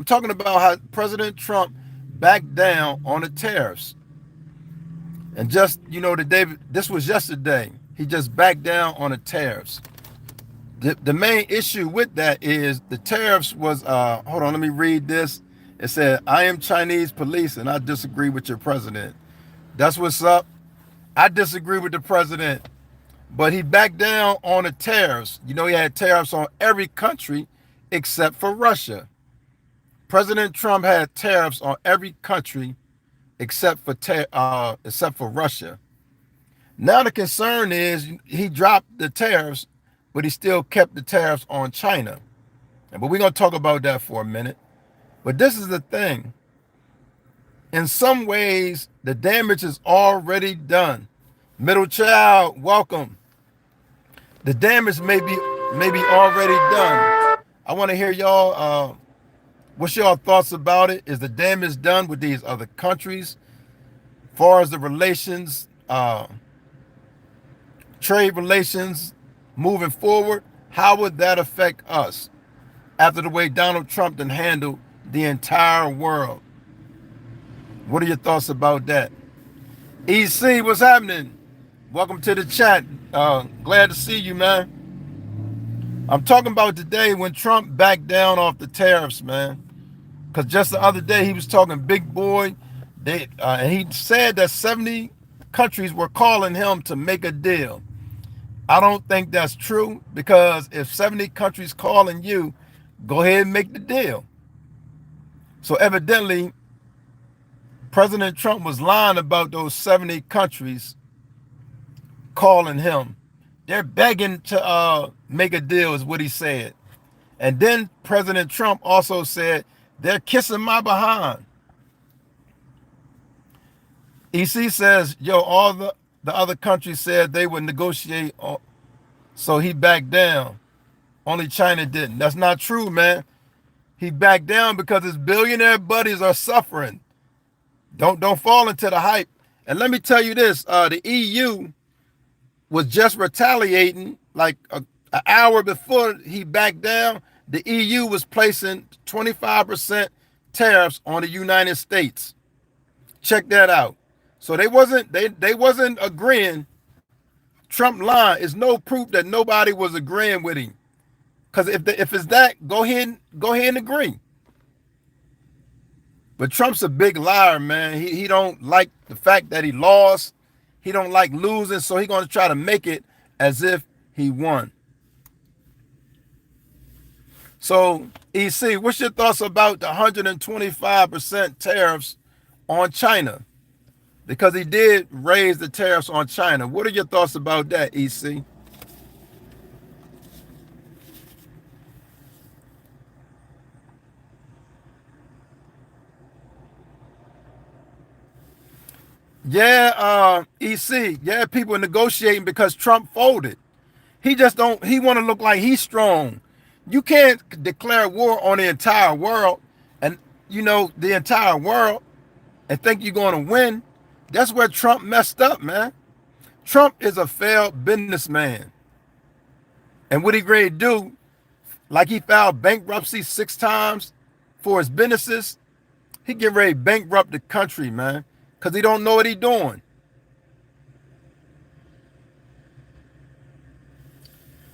I'm talking about how President Trump backed down on the tariffs. And just, the day, this was yesterday, he just backed down on the tariffs. The main issue with that is the tariffs was, hold on, let me read this. It said, I am Chinese police and I disagree with your president. That's what's up. I disagree with the president, but he backed down on the tariffs. He had tariffs on every country except for Russia. President Trump had tariffs on every country except for Russia. Now the concern is he dropped the tariffs, but he still kept the tariffs on China. But we're going to talk about that for a minute. But this is the thing. In some ways, the damage is already done. Middle child, welcome. The damage may be already done. I want to hear y'all. What's your thoughts about it? Is the damage done with these other countries? As far as the relations, trade relations moving forward, how would that affect us after the way Donald Trump done handled the entire world? What are your thoughts about that? EC, what's happening? Welcome to the chat. Glad to see you, man. I'm talking about today when Trump backed down off the tariffs, man. Because just the other day he was talking big boy. And he said that 70 countries were calling him to make a deal. I don't think that's true, because if 70 countries calling you, go ahead and make the deal. So evidently, President Trump was lying about those 70 countries calling him. They're begging to make a deal, is what he said. And then President Trump also said, they're kissing my behind. EC says, all the other countries said they would negotiate, so he backed down. Only China didn't. That's not true, man. He backed down because his billionaire buddies are suffering. Don't fall into the hype. And let me tell you this, the EU was just retaliating like an hour before he backed down. The EU was placing 25% tariffs on the United States. Check that out. So they wasn't agreeing. Trump lying is no proof that nobody was agreeing with him. Because if it's that, go ahead and agree. But Trump's a big liar, man. He don't like the fact that he lost. He don't like losing, so he's going to try to make it as if he won. So, EC, what's your thoughts about the 125% tariffs on China? Because he did raise the tariffs on China. What are your thoughts about that, EC? Yeah, EC. Yeah, people are negotiating because Trump folded. He want to look like he's strong. You can't declare war on the entire world and, the entire world and think you're going to win. That's where Trump messed up, man. Trump is a failed businessman. And what he ready to do, like he filed bankruptcy 6 times for his businesses, he get ready to bankrupt the country, man, because he don't know what he doing.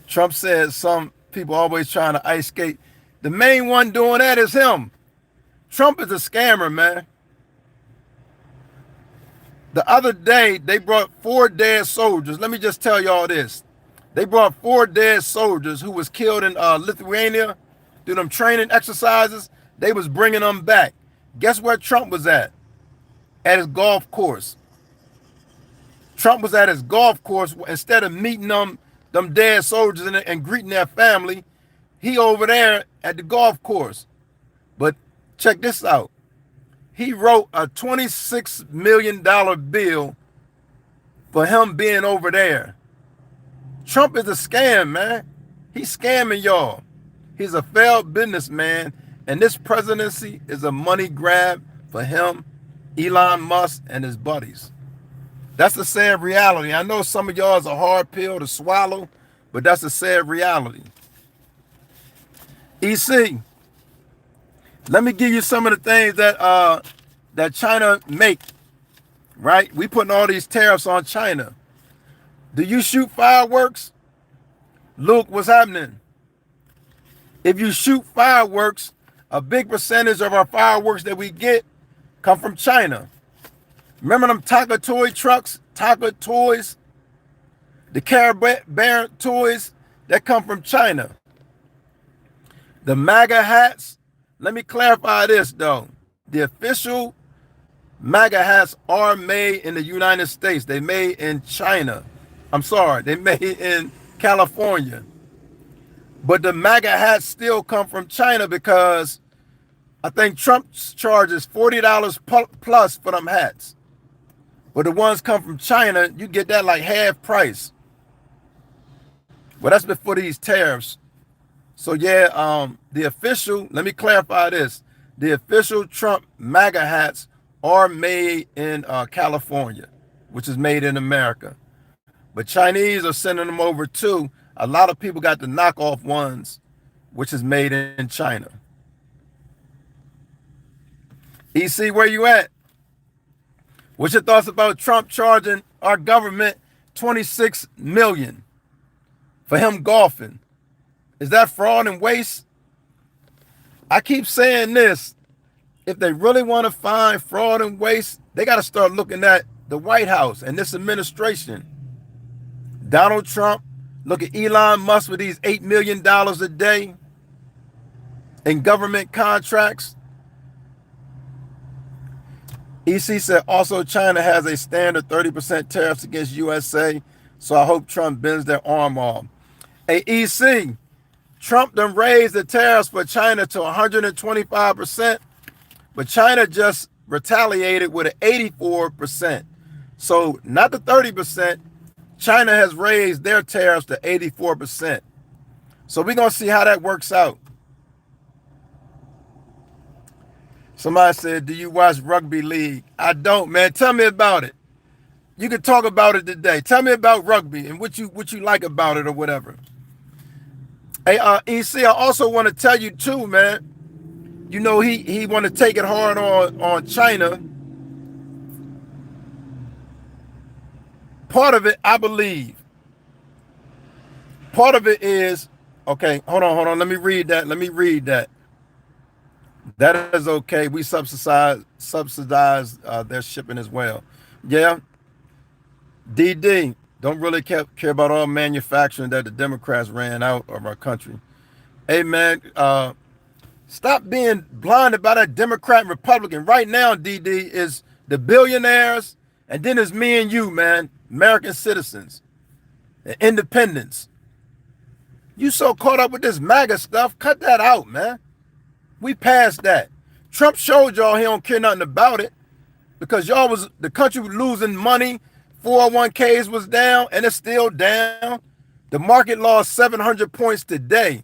Trump says some people always trying to ice skate. The main one doing that is him. Trump is a scammer, man. The other day, they brought 4 dead soldiers. Let me just tell y'all this. They brought 4 dead soldiers who was killed in Lithuania through them training exercises. They was bringing them back. Guess where Trump was at? At his golf course. Trump was at his golf course. Instead of meeting them dead soldiers and greeting their family, he over there at the golf course. But check this out. He wrote a $26 million bill for him being over there. Trump is a scam, man. He's scamming y'all. He's a failed businessman, and this presidency is a money grab for him, Elon Musk, and his buddies. That's the sad reality. I know some of y'all is a hard pill to swallow, but that's the sad reality. EC, Let me give you some of the things that China make, right? We putting all these tariffs on China. Do you shoot fireworks? Look what's happening. If you shoot fireworks, a big percentage of our fireworks that we get come from China. Remember them Tonka toy trucks, Tonka toys, the Care Bear toys that come from China. The MAGA hats, let me clarify this though. The official MAGA hats are made in the United States. They made in China. I'm sorry, they made in California. But the MAGA hats still come from China because I think Trump charges $40 plus for them hats. But the ones come from China, you get that like half price. Well, that's before these tariffs. So yeah, the official, let me clarify this. The official Trump MAGA hats are made in California, which is made in America. But Chinese are sending them over too. A lot of people got the knockoff ones, which is made in China. EC, where you at? What's your thoughts about Trump charging our government $26 million for him golfing? Is that fraud and waste? I keep saying this. If they really want to find fraud and waste, they got to start looking at the White House and this administration. Donald Trump, look at Elon Musk with these $8 million a day in government contracts. EC said also China has a standard 30% tariffs against USA, so I hope Trump bends their arm off. Hey, EC, Trump done raised the tariffs for China to 125%, but China just retaliated with an 84%. So not the 30%, China has raised their tariffs to 84%. So we're going to see how that works out. Somebody said, do you watch rugby league? I don't, man. Tell me about it. You can talk about it today. Tell me about rugby and what you like about it or whatever. Hey, EC, I also want to tell you too, man. You know, he want to take it hard on China. Part of it, I believe. Part of it is, okay, hold on. Let me read that. That is okay. We subsidize their shipping as well. Yeah. DD, don't really care about all manufacturing that the Democrats ran out of our country. Hey, man, stop being blinded by that Democrat and Republican. Right now, DD, is the billionaires, and then it's me and you, man, American citizens, and independents. You so caught up with this MAGA stuff, cut that out, man. We passed that. Trump showed y'all he don't care nothing about it because the country was losing money. 401ks was down and it's still down. The market lost 700 points today.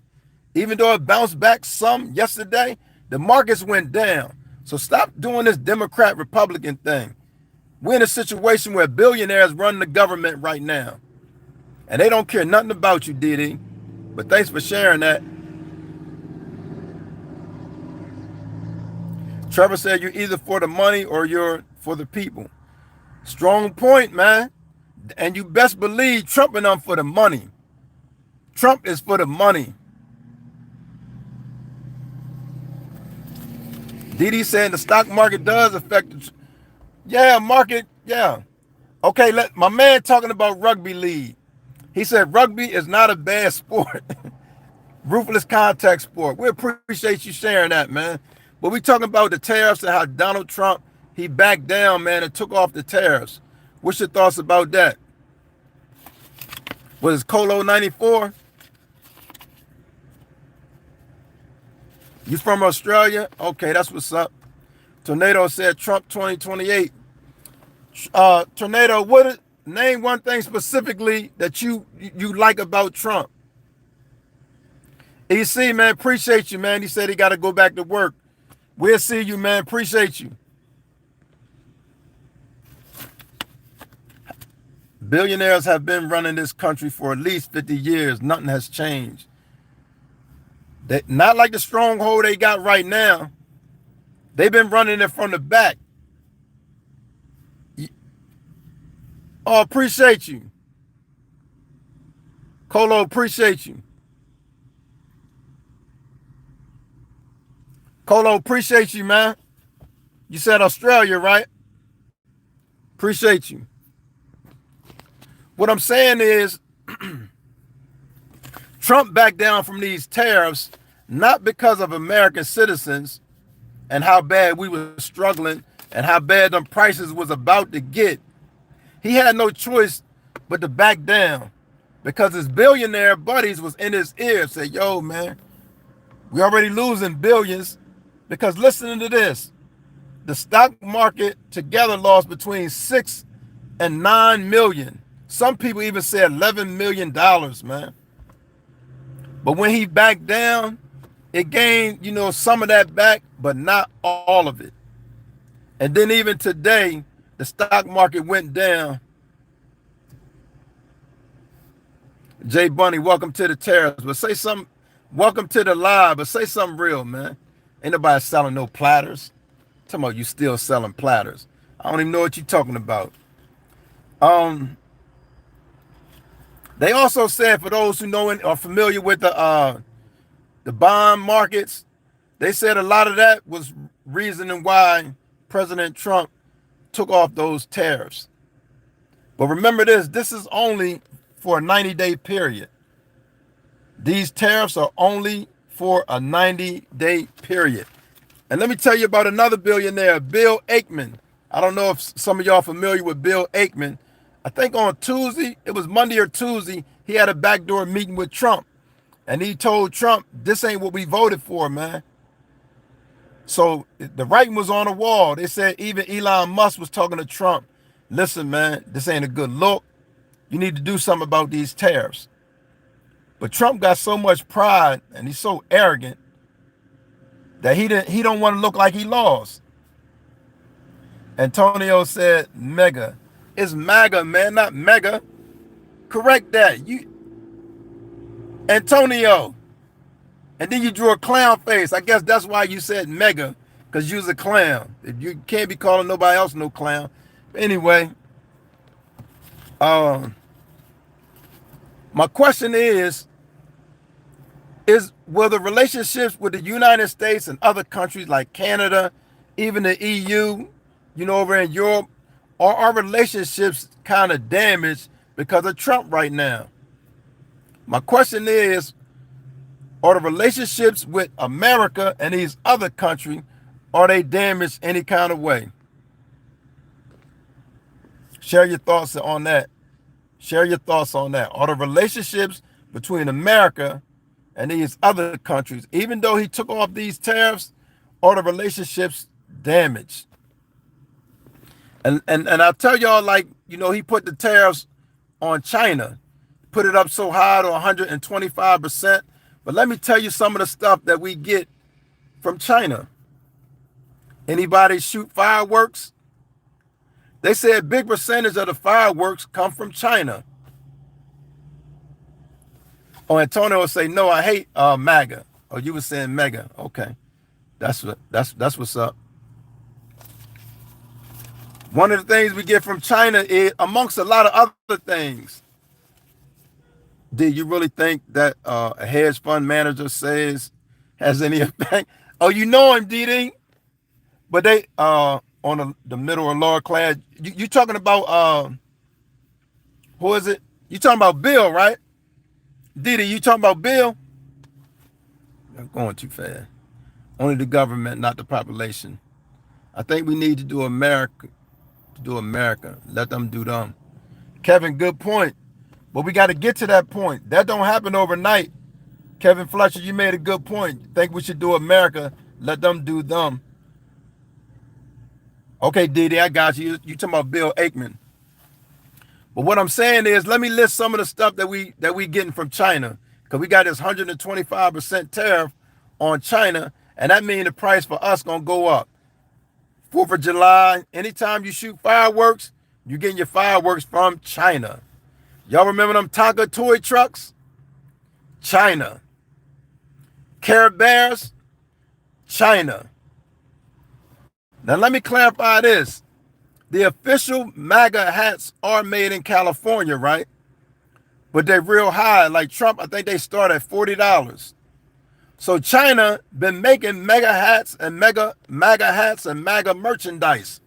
Even though it bounced back some yesterday, the markets went down. So stop doing this Democrat Republican thing. We're in a situation where billionaires run the government right now. And they don't care nothing about you, Didi. But thanks for sharing that. Trevor said you're either for the money or you're for the people. Strong point, man. And you best believe Trump and I'm for the money. Trump is for the money. Didi saying the stock market does affect market. Okay, my man talking about rugby league. He said rugby is not a bad sport. Ruthless contact sport. We appreciate you sharing that, man. But we talking about the tariffs and how Donald Trump, he backed down, man, and took off the tariffs. What's your thoughts about that? Was it Colo 94? You from Australia? Okay, that's what's up. Tornado said Trump 2028. Tornado, name one thing specifically that you like about Trump. EC, man, appreciate you, man. He said he got to go back to work. We'll see you, man. Appreciate you. Billionaires have been running this country for at least 50 years. Nothing has changed. Not like the stronghold they got right now. They've been running it from the back. Oh, appreciate you. Colo, appreciate you. Colo, appreciate you, man. You said Australia, right? Appreciate you. What I'm saying is, Trump backed down from these tariffs, not because of American citizens and how bad we were struggling and how bad them prices was about to get. He had no choice but to back down because his billionaire buddies was in his ear, say, yo, man, we already losing billions. Because listening to this, the stock market together lost between 6 and 9 million. Some people even said $11 million, man. But when he backed down, it gained, some of that back, but not all of it. And then even today, the stock market went down. Jay Bunny, welcome to the Tariffs. But say something, welcome to the live, but say something real, man. Ain't nobody selling no platters. I'm talking about you still selling platters. I don't even know what you're talking about. They also said, for those who know and are familiar with the bond markets, they said a lot of that was reasoning why President Trump took off those tariffs. But remember this is only for a 90-day period. These tariffs are only for a 90-day period. And let me tell you about another billionaire, Bill Ackman. I don't know if some of y'all are familiar with Bill Ackman. I think on Tuesday, it was Monday or Tuesday, he had a backdoor meeting with Trump. And he told Trump, this ain't what we voted for, man. So the writing was on the wall. They said even Elon Musk was talking to Trump. Listen, man, this ain't a good look. You need to do something about these tariffs. But Trump got so much pride and he's so arrogant that he don't want to look like he lost. Antonio said mega. It's MAGA, man, not mega. Correct that. You Antonio. And then you drew a clown face. I guess that's why you said mega, because you was a clown. You can't be calling nobody else no clown. But anyway, my question is will the relationships with the United States and other countries like Canada, even the EU, over in Europe, are our relationships kind of damaged because of Trump right now? My question is, are the relationships with America and these other countries, are they damaged any kind of way? Share your thoughts on that. Share your thoughts on that. Are the relationships between America and these other countries, even though he took off these tariffs, are the relationships damaged? And I'll tell y'all, like, he put the tariffs on China, put it up so high to 125%. But let me tell you some of the stuff that we get from China. Anybody shoot fireworks? They said a big percentage of the fireworks come from China. Oh, Antonio would say, no, I hate MAGA. Oh, you were saying mega. Okay. That's what's up. One of the things we get from China is, amongst a lot of other things, do you really think that a hedge fund manager has any effect? Oh, you know him, DD. But they on the middle or lower class. You talking about who is it? You talking about Bill, right? DD, you talking about Bill? I'm going too fast. Only the government, not the population. I think we need to do America. Let them do them. Kevin, good point. But we got to get to that point. That don't happen overnight. Kevin Fletcher, you made a good point. Think we should do America. Let them do them. Okay, Didi, I got you. You talking about Bill Ackman. But what I'm saying is, let me list some of the stuff that we getting from China. Because we got this 125% tariff on China. And that means the price for us going to go up. 4th of July, anytime you shoot fireworks, you're getting your fireworks from China. Y'all remember them Tonka toy trucks? China. Care Bears? China. Now let me clarify this. The official MAGA hats are made in California, right? But they're real high. Like Trump, I think they start at $40. So China been making mega hats and MAGA hats and MAGA merchandise.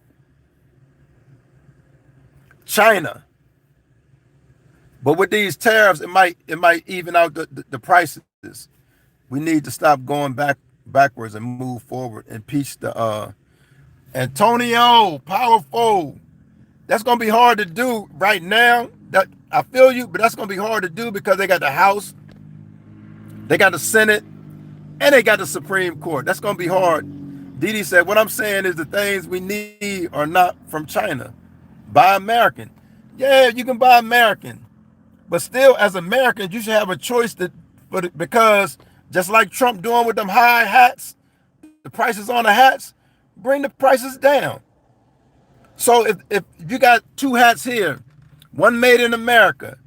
China. But with these tariffs, it might even out the prices. We need to stop going backwards and move forward. Impeach the Antonio, powerful. That's gonna be hard to do right now. That I feel you, but that's gonna be hard to do because they got the House, they got the Senate, and they got the Supreme Court. That's gonna be hard. Didi said, "What I'm saying is the things we need are not from China. Buy American. Yeah, you can buy American, but still, as Americans, you should have a choice because just like Trump doing with them high hats, the prices on the hats, bring the prices down. So if you got two hats here, one made in America,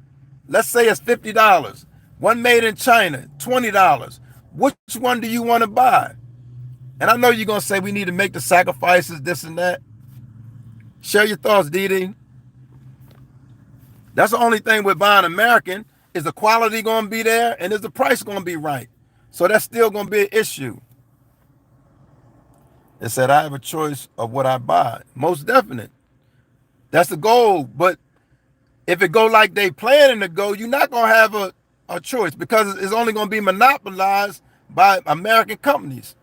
let's say it's $50, one made in China, $20. Which one do you want to buy? And I know you're gonna say we need to make the sacrifices, this and that. Share your thoughts, Didi. That's the only thing with buying American. Is the quality going to be there, and is the price going to be right? So that's still going to be an issue. It said I have a choice of what I buy. Most definite. That's the goal. But if it go like they planning to go, you're not going to have a choice because it's only going to be monopolized by American companies.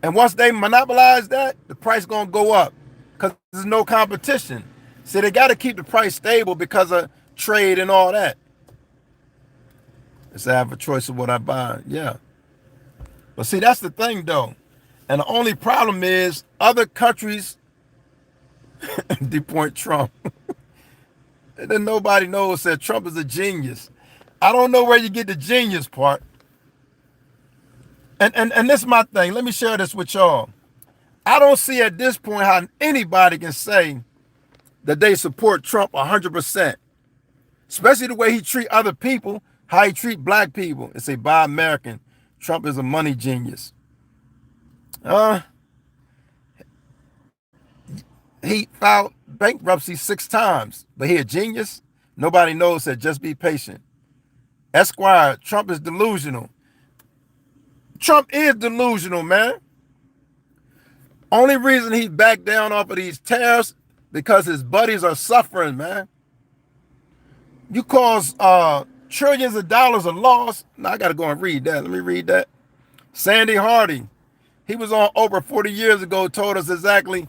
And once they monopolize that, the price going to go up because there's no competition. See, they got to keep the price stable because of trade and all that. It's I have a choice of what I buy. Yeah. But see, that's the thing, though. And the only problem is other countries depoint Trump. And then nobody knows that Trump is a genius. I don't know where you get the genius part. And this is my thing. Let me share this with y'all. I don't see at this point how anybody can say that they support Trump 100%. Especially the way he treat other people, how he treat black people, and say buy American. Trump is a money genius. He filed bankruptcy 6 times, but he a genius. Nobody knows that. Just be patient. Esquire, Trump is delusional. Trump is delusional, man. Only reason he backed down off of these tariffs because his buddies are suffering, man. You cause trillions of dollars of loss. Now I got to go and read that. Let me read that. Sandy Hardy, he was on Oprah 40 years ago, told us exactly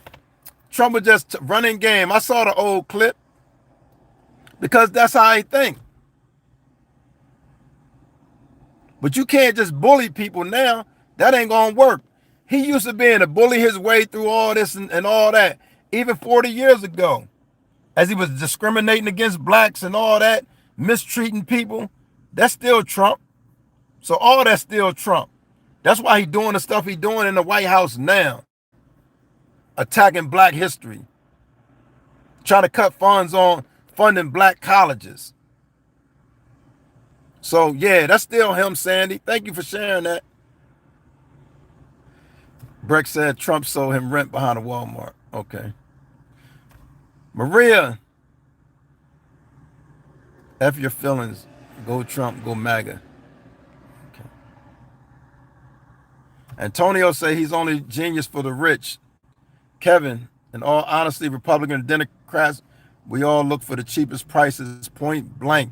Trump was just running game. I saw the old clip because that's how he think. But you can't just bully people now. That ain't going to work. He used to be able to bully his way through all this and all that, even 40 years ago, as he was discriminating against blacks and all that, mistreating people. That's still Trump. So all that's still Trump. That's why he's doing the stuff he's doing in the White House now, attacking black history, trying to cut funds on funding black colleges. So yeah, that's still him, Sandy. Thank you for sharing that. Breck said Trump sold him rent behind a Walmart. Okay. Maria, F your feelings. Go Trump, go MAGA. Okay. Antonio say he's only genius for the rich. Kevin, in all honesty, Republican and Democrats, we all look for the cheapest prices, point blank.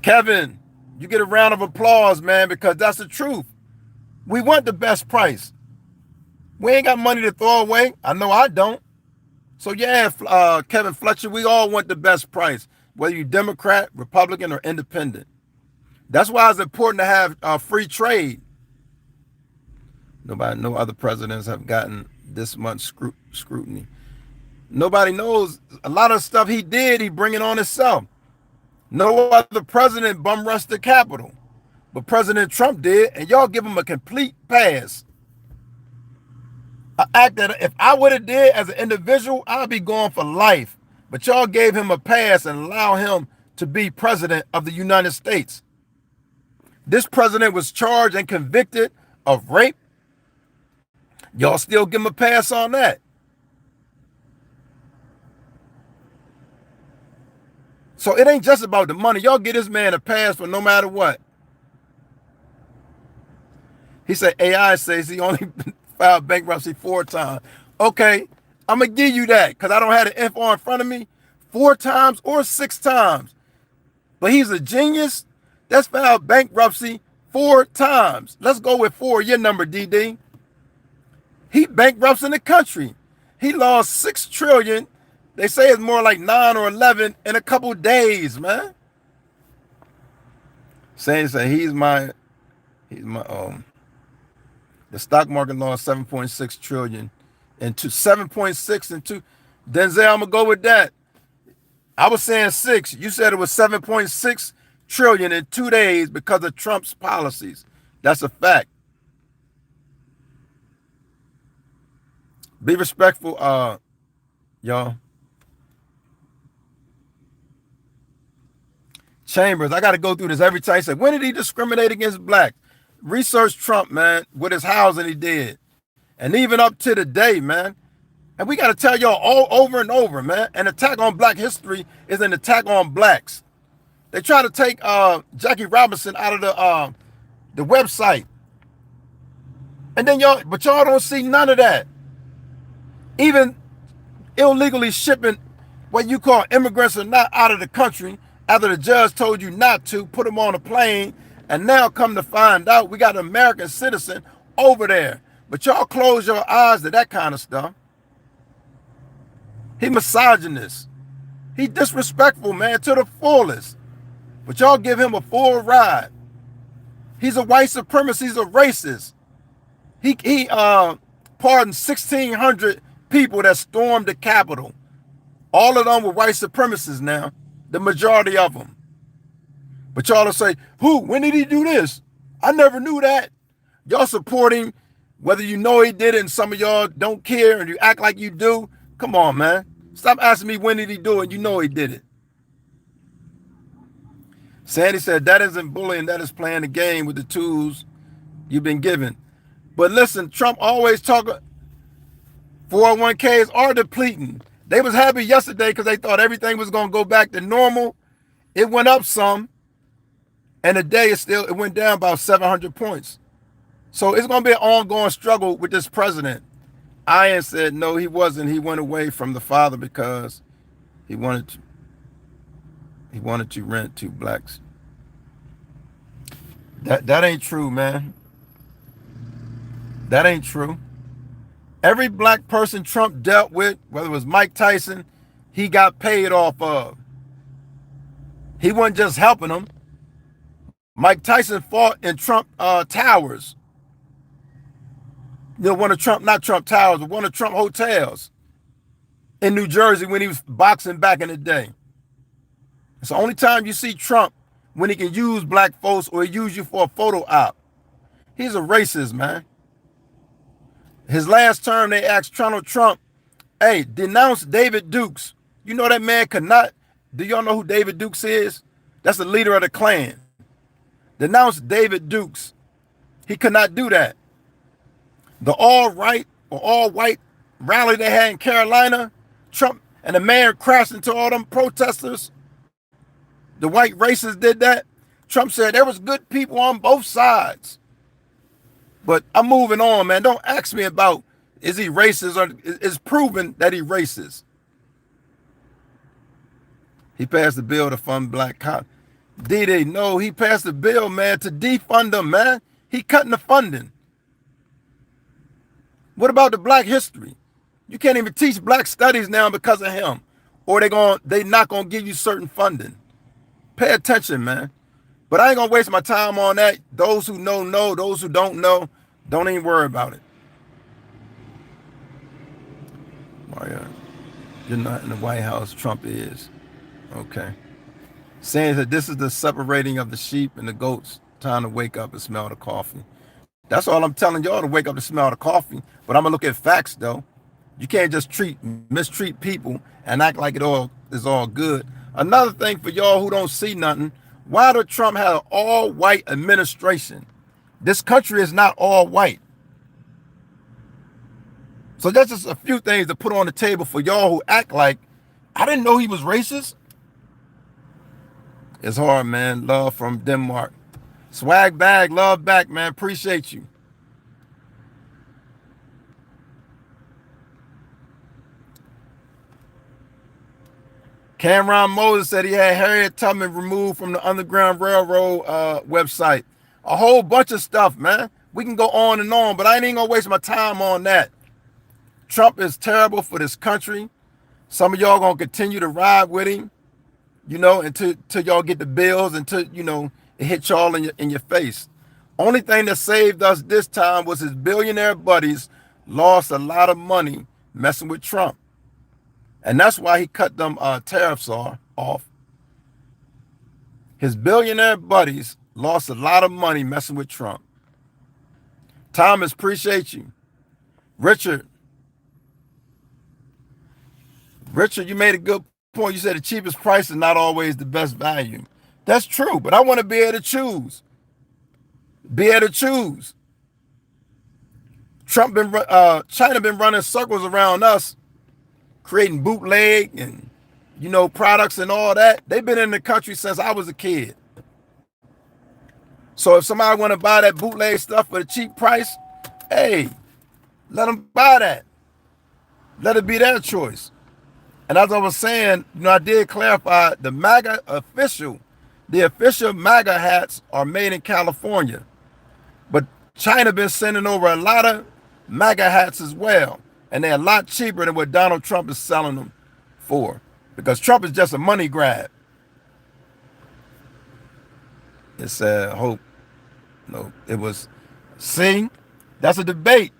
Kevin, you get a round of applause, man, because that's the truth. We want the best price. We ain't got money to throw away. I know I don't. So yeah, Kevin Fletcher, we all want the best price, whether you're Democrat, Republican, or independent. That's why it's important to have free trade. No other presidents have gotten this much scrutiny. Nobody knows a lot of stuff he did, he bring it on himself. No other president bum rushed the Capitol, but President Trump did, and y'all give him a complete pass. An act that if I would have did as an individual, I'd be going for life. But y'all gave him a pass and allow him to be president of the United States. This president was charged and convicted of rape. Y'all still give him a pass on that. So it ain't just about the money. Y'all get this man a pass for no matter what. He said AI says he only filed bankruptcy 4 times. Okay, I'm going to give you that because I don't have the info in front of me. 4 times or 6 times. But he's a genius. That's filed bankruptcy 4 times. Let's go with 4, your number, DD. He bankrupts in the country. He lost $6 trillion. They say it's more like 9 or 11 in a couple days, man. Saying he's my the stock market lost 7.6 trillion into 7.6 into Denzel, I'm gonna go with that. I was saying 6. You said it was 7.6 trillion in 2 days because of Trump's policies. That's a fact. Be respectful, y'all. Chambers, I got to go through this every time. He said, when did he discriminate against blacks? Research Trump, man, with his housing he did. And even up to today, man. And we got to tell y'all all over and over, man. An attack on black history is an attack on blacks. They try to take Jackie Robinson out of the website. And then y'all don't see none of that. Even illegally shipping what you call immigrants are not out of the country after the judge told you not to, put them on a plane, and now come to find out we got an American citizen over there. But y'all close your eyes to that kind of stuff. He misogynist. He disrespectful, man, to the fullest. But y'all give him a full ride. He's a white supremacist. He's a racist. He pardoned 1,600 people that stormed the Capitol. All of them were white supremacists now. The majority of them. But y'all will say, who? When did he do this? I never knew that. Y'all supporting, whether you know he did it and some of y'all don't care and you act like you do. Come on, man. Stop asking me when did he do it. You know he did it. Sandy said, that isn't bullying. That is playing the game with the tools you've been given. But listen, Trump always talk 401ks are depleting. They was happy yesterday because they thought everything was going to go back to normal. It went up some. And today it went down about 700 points. So it's going to be an ongoing struggle with this president. Ian said, no, he wasn't. He went away from the father because he wanted to rent to blacks. That ain't true, man. That ain't true. Every black person Trump dealt with, whether it was Mike Tyson, he got paid off of. He wasn't just helping them. Mike Tyson fought in Trump towers. You know, one of Trump, not Trump towers, but one of Trump hotels in New Jersey when he was boxing back in the day. It's the only time you see Trump when he can use black folks or use you for a photo op. He's a racist, man. His last term, they asked Donald Trump, hey, denounce David Dukes. You know that man could not. Do y'all know who David Dukes is? That's the leader of the Klan. Denounce David Dukes. He could not do that. The all-right or all-white rally they had in Carolina, Trump and the man crashed into all them protesters. The white racists did that. Trump said there was good people on both sides. But I'm moving on, man. Don't ask me about is he racist or it's proven that he racist. He passed the bill to fund black cops. Did they know he passed the bill, man, to defund them, man? He cutting the funding. What about the black history? You can't even teach black studies now because of him. Or they not gonna give you certain funding. Pay attention, man. But I ain't gonna waste my time on that. Those who know. Those who don't know, don't even worry about it. Why you're not in the White House, Trump is. Okay. Saying that this is the separating of the sheep and the goats. Time to wake up and smell the coffee. That's all I'm telling y'all, to wake up to smell the coffee. But I'm gonna look at facts though. You can't just mistreat people and act like it all is all good. Another thing for y'all who don't see nothing, why did Trump have an all-white administration? This country is not all white. So that's just a few things to put on the table for y'all who act like, I didn't know he was racist. It's hard, man. Love from Denmark. Swag bag, love back, man. Appreciate you. Cameron Moses said he had Harriet Tubman removed from the Underground Railroad website. A whole bunch of stuff, man. We can go on and on, but I ain't even gonna waste my time on that. Trump is terrible for this country. Some of y'all gonna continue to ride with him, you know, until y'all get the bills, until, you know, it hit y'all in your face. Only thing that saved us this time was his billionaire buddies lost a lot of money messing with Trump. And that's why he cut them tariffs off. His billionaire buddies lost a lot of money messing with Trump. Thomas, appreciate you. Richard, you made a good point. You said the cheapest price is not always the best value. That's true, but I want to be able to choose. China been running circles around us, creating bootleg and, you know, products and all that. They've been in the country since I was a kid. So if somebody want to buy that bootleg stuff for a cheap price, hey, let them buy that. Let it be their choice. And as I was saying, you know, I did clarify the official MAGA hats are made in California. But China been sending over a lot of MAGA hats as well. And they're a lot cheaper than what Donald Trump is selling them for. Because Trump is just a money grab. It said, hope. No, it was, see, that's a debate.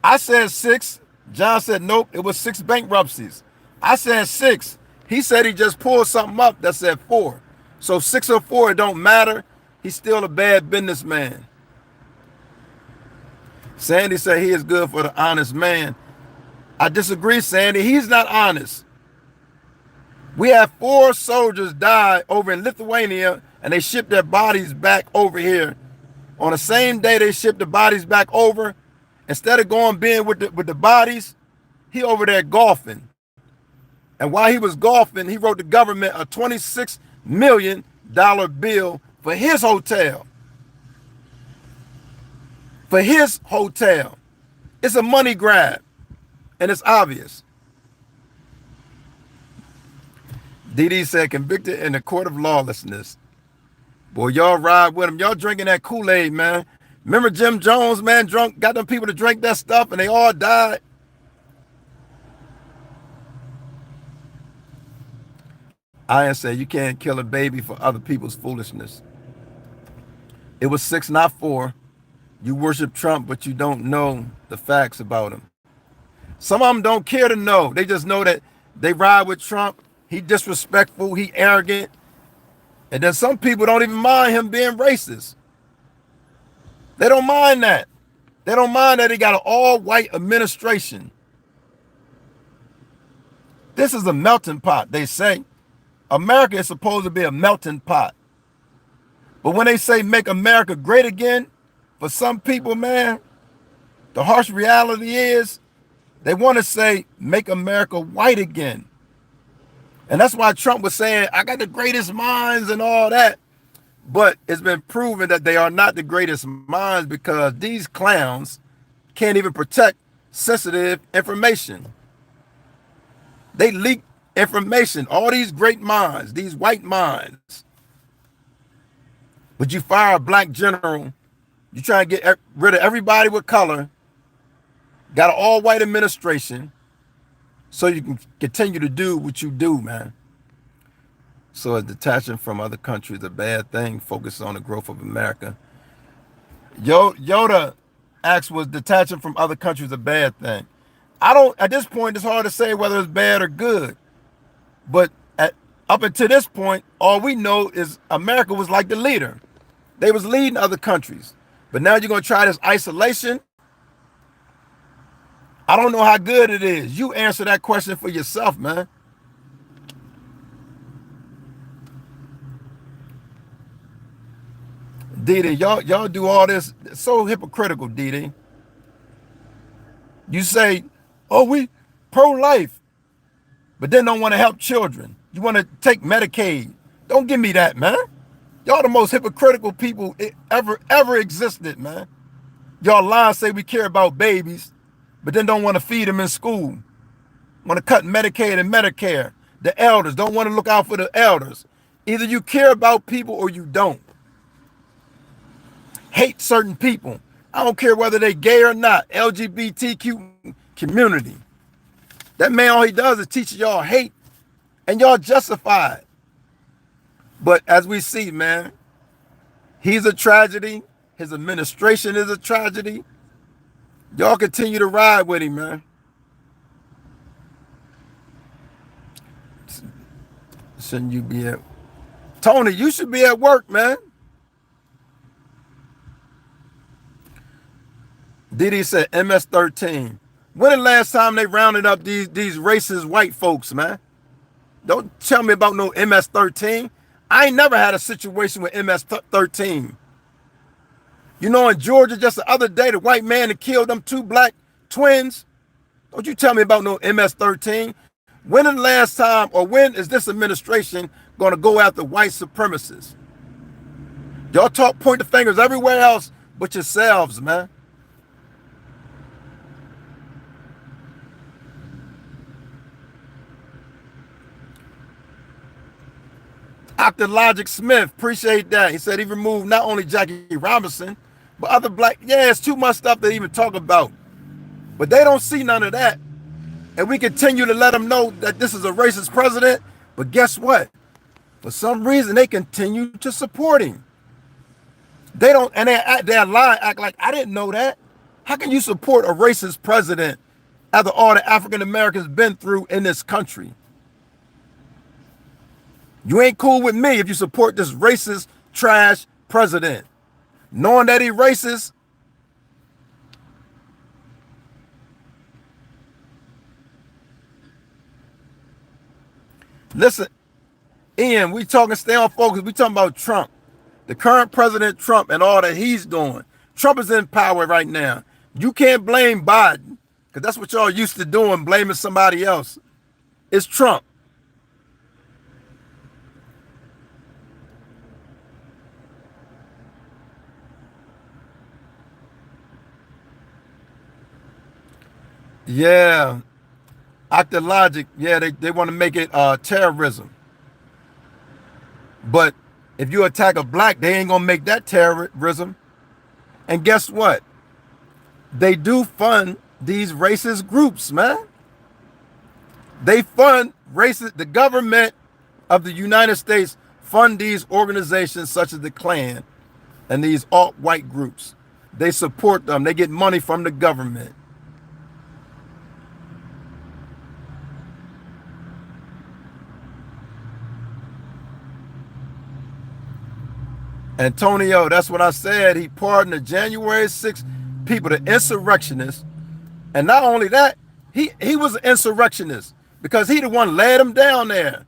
I said 6. John said, nope, it was 6 bankruptcies. I said 6. He said he just pulled something up that said 4. So 6 or 4, it don't matter. He's still a bad businessman. Sandy said he is good for the honest man. I disagree, Sandy. He's not honest. We had 4 soldiers die over in Lithuania, and they shipped their bodies back over here. On the same day they shipped the bodies back over, instead of going being with the bodies, he over there golfing. And while he was golfing, he wrote the government a $26 million bill for his hotel. For his hotel. It's a money grab. And it's obvious. DD said, convicted in the court of lawlessness. Boy, y'all ride with him. Y'all drinking that Kool-Aid, man. Remember Jim Jones, man, got them people to drink that stuff and they all died? I said you can't kill a baby for other people's foolishness. It was 6, not 4. You worship Trump, but you don't know the facts about him. Some of them don't care to know. They just know that they ride with Trump. He disrespectful. He arrogant. And then some people don't even mind him being racist. They don't mind that. They don't mind that he got an all-white administration. This is a melting pot, they say. America is supposed to be a melting pot. But when they say make America great again, for some people, man, the harsh reality is they want to say make America white again. And that's why Trump was saying, I got the greatest minds and all that. But it's been proven that they are not the greatest minds because these clowns can't even protect sensitive information. They leak information, all these great minds, these white minds. But you fire a black general, you try to get rid of everybody with color, got an all-white administration, so you can continue to do what you do, man. So is detaching from other countries a bad thing? Focus on the growth of America. Yoda asks, was detaching from other countries a bad thing? At this point, it's hard to say whether it's bad or good. But up until this point, all we know is America was like the leader. They was leading other countries. But now you're going to try this isolation? I don't know how good it is. You answer that question for yourself, man. Didi, y'all do all this. It's so hypocritical, Didi. You say Oh, we pro-life, but then don't want to help children. You want to take Medicaid. Don't give me that, man. Y'all the most hypocritical people ever existed, man. Y'all lie and say we care about babies, but then don't want to feed them in school. Want to cut Medicaid and Medicare. The elders don't want to look out for the elders. Either you care about people or you don't. Hate certain people. I don't care whether they gay or not. LGBTQ community. That man, all he does is teach y'all hate, and y'all justify it. But as we see, man, he's a tragedy. His administration is a tragedy. Y'all continue to ride with him, man. Shouldn't you be at... Tony, you should be at work, man. Didi said MS-13. When the last time they rounded up these racist white folks, man? Don't tell me about no MS-13. I ain't never had a situation with MS-13. You know, in Georgia, just the other day, the white man that killed them 2 black twins. Don't you tell me about no MS-13. When is the last time, or when is this administration going to go after white supremacists? Y'all point the fingers everywhere else but yourselves, man. Dr. Logic Smith, appreciate that. He said he removed not only Jackie Robinson, but other black... Yeah, it's too much stuff to even talk about. But they don't see none of that. And we continue to let them know that this is a racist president. But guess what? For some reason, they continue to support him. They don't... And they're lying, act like, I didn't know that. How can you support a racist president after all the African Americans been through in this country? You ain't cool with me if you support this racist trash president. Knowing that he racist. Listen, Ian, we talking, stay on focus. We talking about Trump. The current president Trump and all that he's doing. Trump is in power right now. You can't blame Biden, because that's what y'all used to doing, blaming somebody else. It's Trump. Yeah, Dr. Logic, yeah, they want to make it terrorism. But if you attack a black, they ain't going to make that terrorism. And guess what? They do fund these racist groups, man. They fund racist, the government of the United States fund these organizations such as the Klan and these alt-white groups. They support them. They get money from the government. Antonio, that's what I said. He pardoned the January 6th people, the insurrectionists. And not only that, he was an insurrectionist because he the one led them down there.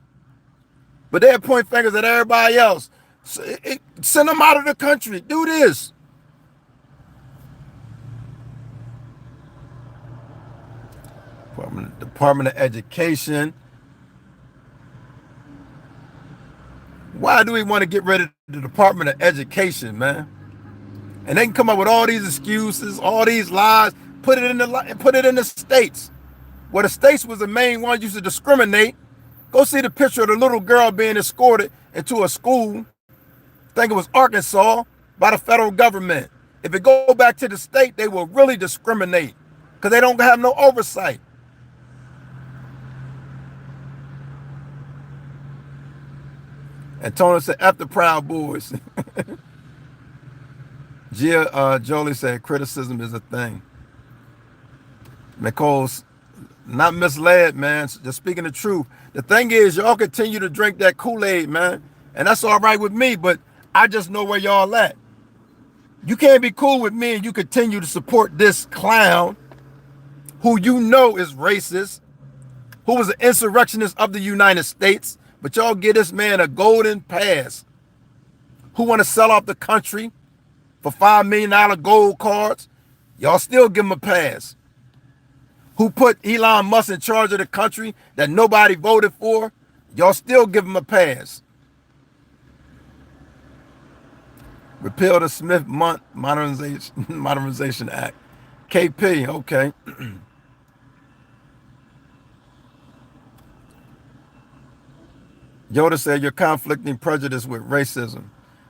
But they'll point fingers at everybody else. Send them out of the country. Do this. Department of Education. Why do we want to get rid of the Department of Education, man? And they can come up with all these excuses, all these lies, put it in the states. Where the states was the main one used to discriminate. Go see the picture of the little girl being escorted into a school, I think it was Arkansas, by the federal government. If it go back to the state, they will really discriminate because they don't have no oversight. And Tony said, F the Proud Boys. Jolie said, criticism is a thing. Nicole's not misled, man. Just speaking the truth. The thing is, y'all continue to drink that Kool-Aid, man. And that's all right with me, but I just know where y'all at. You can't be cool with me and you continue to support this clown who you know is racist, who was an insurrectionist of the United States, but y'all give this man a golden pass, who want to sell off the country for $5 million gold cards. Y'all still give him a pass. who put Elon Musk in charge of the country that nobody voted for, y'all still give him a pass. Repeal the Smith-Mundt Modernization Act. KP, okay. Yoda said you're conflicting prejudice with racism.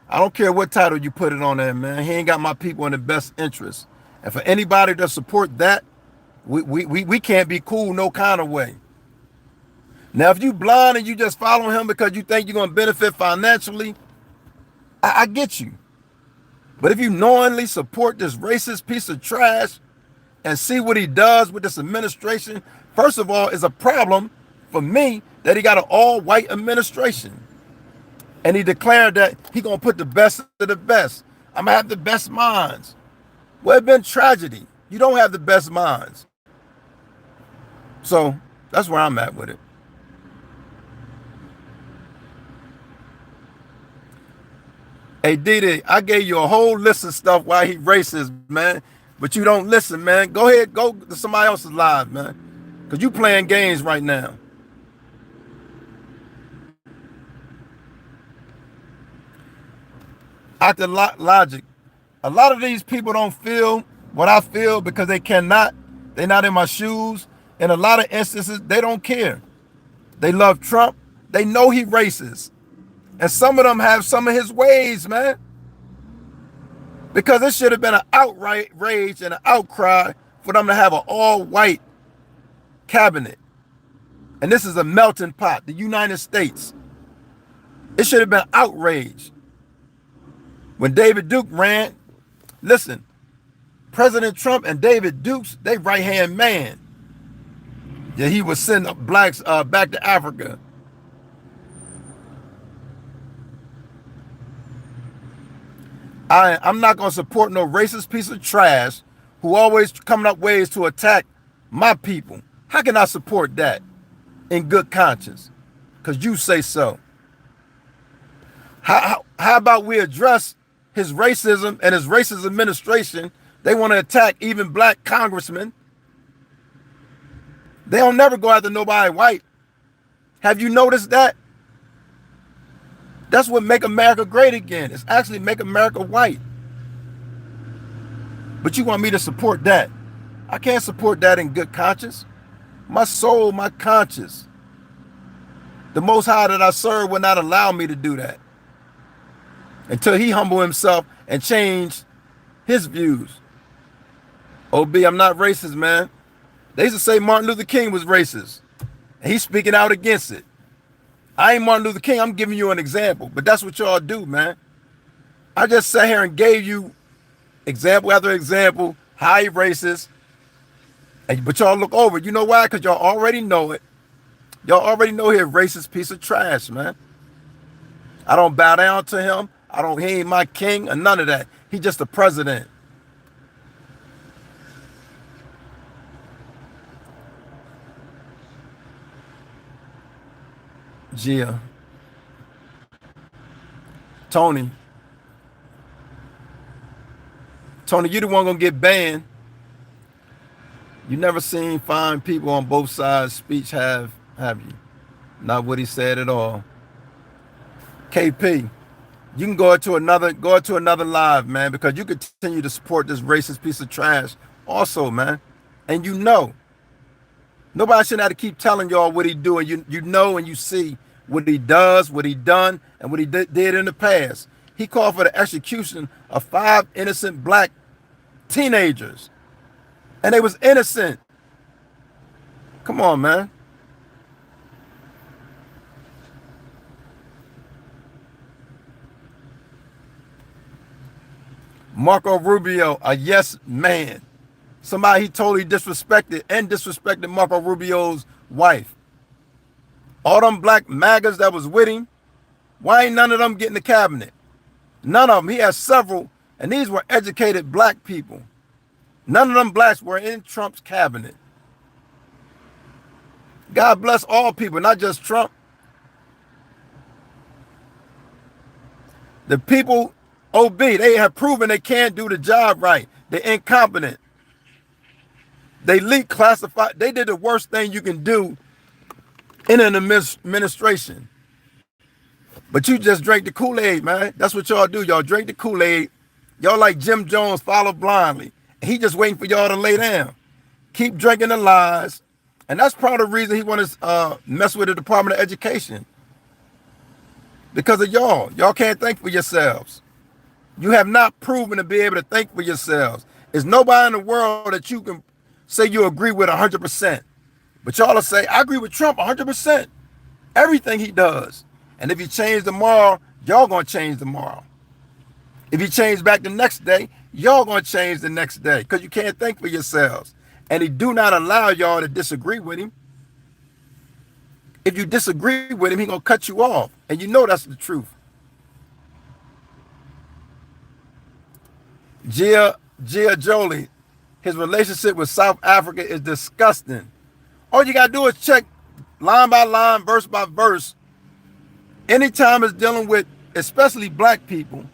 I don't care what title you put it on there, man. He ain't got my people in the best interest. And for anybody to support that, we can't be cool no kind of way. Now, if you blind and you just follow him because you think you're going to benefit financially, I get you. But if you knowingly support this racist piece of trash and see what he does with this administration, first of all, it's a problem for me that he got an all-white administration. And he declared that he going to put the best of the best. I'm going to have the best minds. Well, it's been tragedy. You don't have the best minds. So that's where I'm at with it. Hey, Didi, I gave you a whole list of stuff why he racist, man. But you don't listen, man. Go ahead, go to somebody else's live, man. Because you playing games right now. Out the logic, a lot of these people don't feel what I feel because they cannot. They're not in my shoes. In a lot of instances, they don't care. They love Trump. They know he racist. And some of them have some of his ways, man. Because it should have been an outright rage and an outcry for them to have an all-white cabinet. And this is a melting pot, the United States. It should have been outrage. When David Duke ran, listen, President Trump and David Duke's, they right-hand man. Yeah, he was sending blacks back to Africa. I'm not going to support no racist piece of trash who always coming up ways to attack my people. How can I support that in good conscience? Because you say so. How about we address his racism and his racist administration? They want to attack even black congressmen. They don't never go after nobody white. Have you noticed that? That's what make America great again. It's actually make America white. But you want me to support that? I can't support that in good conscience. My soul, my conscience. The Most High that I serve will not allow me to do that. Until he humble himself and change his views. OB, I'm not racist, man. They used to say Martin Luther King was racist. And he's speaking out against it. I ain't Martin Luther King. I'm giving you an example. But that's what y'all do, man. I just sat here and gave you example after example, how he racist. But y'all look over it. You know why? Because y'all already know it. Y'all already know he a racist piece of trash, man. I don't bow down to him. He ain't my king or none of that. He just the president. Gia. Tony, you the one gonna get banned. You never seen fine people on both sides speech have you? Not what he said at all. KP, you can go to another live, man, because you continue to support this racist piece of trash also, man. And you know, nobody shouldn't have to keep telling y'all what he doing. You know and you see what he does, what he done, and what he did in the past. He called for the execution of 5 innocent black teenagers. And they was innocent. Come on, man. Marco Rubio, a yes man. Somebody he totally disrespected Marco Rubio's wife. All them black MAGAs that was with him, why ain't none of them getting the cabinet? None of them. He has several, and these were educated black people. None of them blacks were in Trump's cabinet. God bless all people, not just Trump. The people, OB, they have proven they can't do the job right. They're incompetent. They leaked classified. They did the worst thing you can do in an administration. But you just drink the Kool-Aid, man. That's what y'all do. Y'all drink the Kool-Aid. Y'all like Jim Jones, follow blindly. He just waiting for y'all to lay down. Keep drinking the lies. And that's part of the reason he want to mess with the Department of Education. Because of y'all. Y'all can't think for yourselves. You have not proven to be able to think for yourselves. There's nobody in the world that you can say you agree with 100%. But y'all will say, I agree with Trump 100%. Everything he does. And if he change tomorrow, y'all going to change tomorrow. If he change back the next day, y'all going to change the next day. Because you can't think for yourselves. And he do not allow y'all to disagree with him. If you disagree with him, he going to cut you off. And you know that's the truth. Gia Jolie, his relationship with South Africa is disgusting. All you got to do is check line by line, verse by verse. Anytime it's dealing with, especially black people,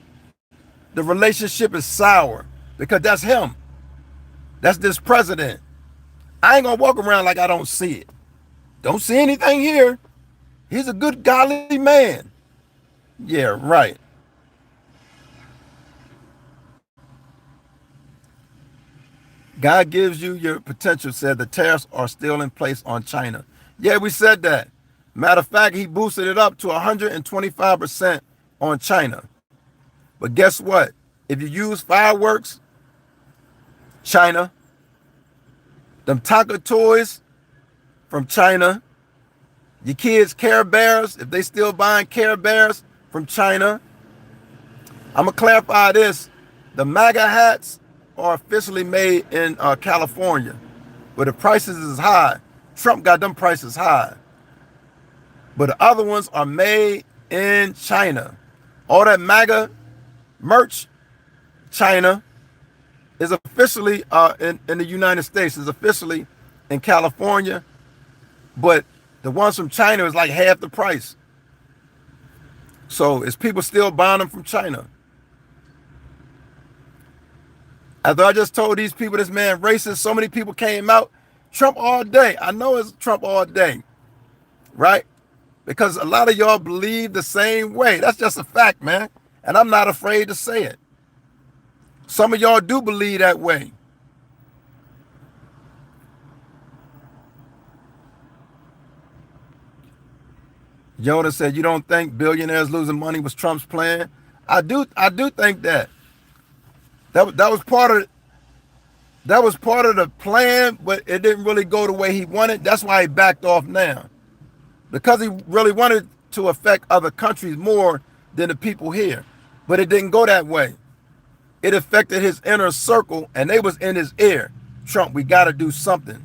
the relationship is sour because that's him. That's this president. I ain't going to walk around like I don't see it. Don't see anything here. He's a good, godly man. Yeah, right. God gives you your potential, said the tariffs are still in place on China. Yeah, we said that. Matter of fact, he boosted it up to 125% on China. But guess what? If you use fireworks, China, them taco toys from China, your kids' Care Bears, if they still buying Care Bears from China. I'm going to clarify this. The MAGA hats are officially made in California, but the prices is high. Trump got them prices high. But the other ones are made in China. All that MAGA merch, China, is officially in the United States, is officially in California, but the ones from China is like half the price. So is people still buying them from China? After I just told these people this man racist, so many people came out, Trump all day. I know it's Trump all day, right? Because a lot of y'all believe the same way. That's just a fact, man. And I'm not afraid to say it. Some of y'all do believe that way. Yoda said, you don't think billionaires losing money was Trump's plan? I do think that. That was part of the plan, but it didn't really go the way he wanted. That's why he backed off now. Because he really wanted to affect other countries more than the people here. But it didn't go that way. It affected his inner circle, and they was in his ear. Trump, we got to do something.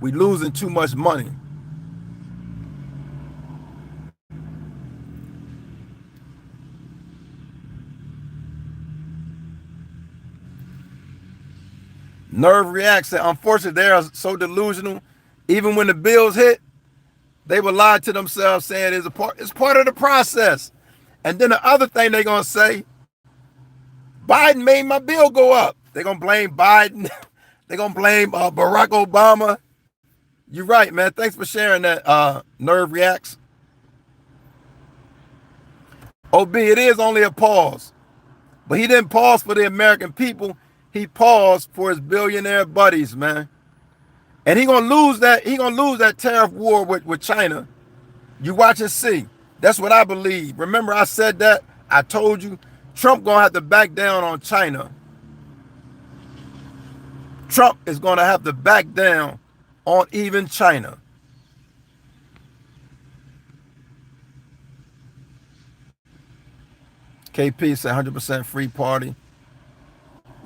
We losing too much money. Nerve Reacts said, unfortunately, they are so delusional. Even when the bills hit, they will lie to themselves saying it's part of the process. And then the other thing they're going to say, Biden made my bill go up. They're going to blame Biden. They're going to blame Barack Obama. You're right, man. Thanks for sharing that, Nerve Reacts. OB, it is only a pause. But he didn't pause for the American people. He paused for his billionaire buddies, man. And he gonna lose that tariff war with China. You watch and see. That's what I believe. Remember I said that? I told you Trump gonna have to back down on China. Trump is gonna have to back down on even China. KP said 100% free party.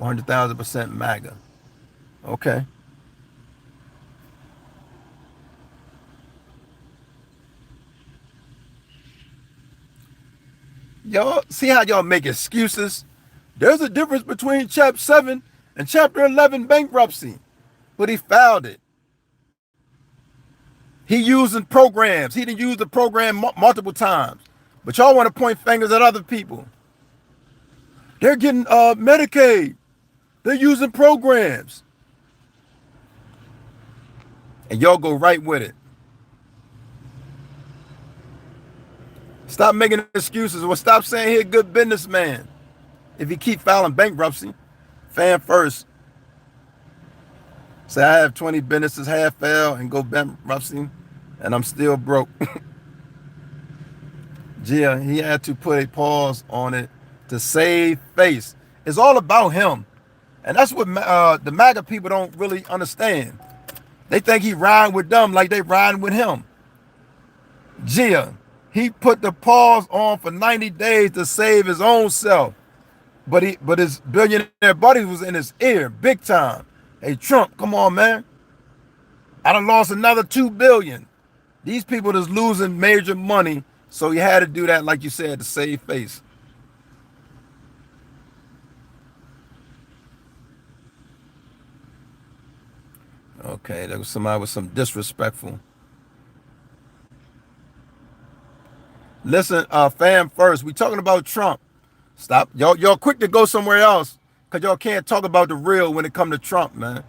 100,000% MAGA. Okay. Y'all see how y'all make excuses? There's a difference between Chapter 7 and Chapter 11 bankruptcy. But he filed it. He using programs. He didn't use the program multiple times. But y'all want to point fingers at other people. They're getting Medicaid. They're using programs. And y'all go right with it. Stop making excuses. Well, stop saying he's a good businessman. If you keep filing bankruptcy, fan first. Say I have 20 businesses, half fail and go bankruptcy, and I'm still broke. Gia, he had to put a pause on it to save face. It's all about him. And that's what the MAGA people don't really understand. They think he riding with them like they riding with him. Gia, he put the pause on for 90 days to save his own self. But his billionaire buddy was in his ear, big time. Hey, Trump, come on, man. I done lost another $2 billion. These people that's losing major money, so he had to do that, like you said, to save face. Okay, there was somebody with some disrespectful. Listen, fam first, we talking about Trump. Stop. Y'all quick to go somewhere else because y'all can't talk about the real when it come to Trump, man.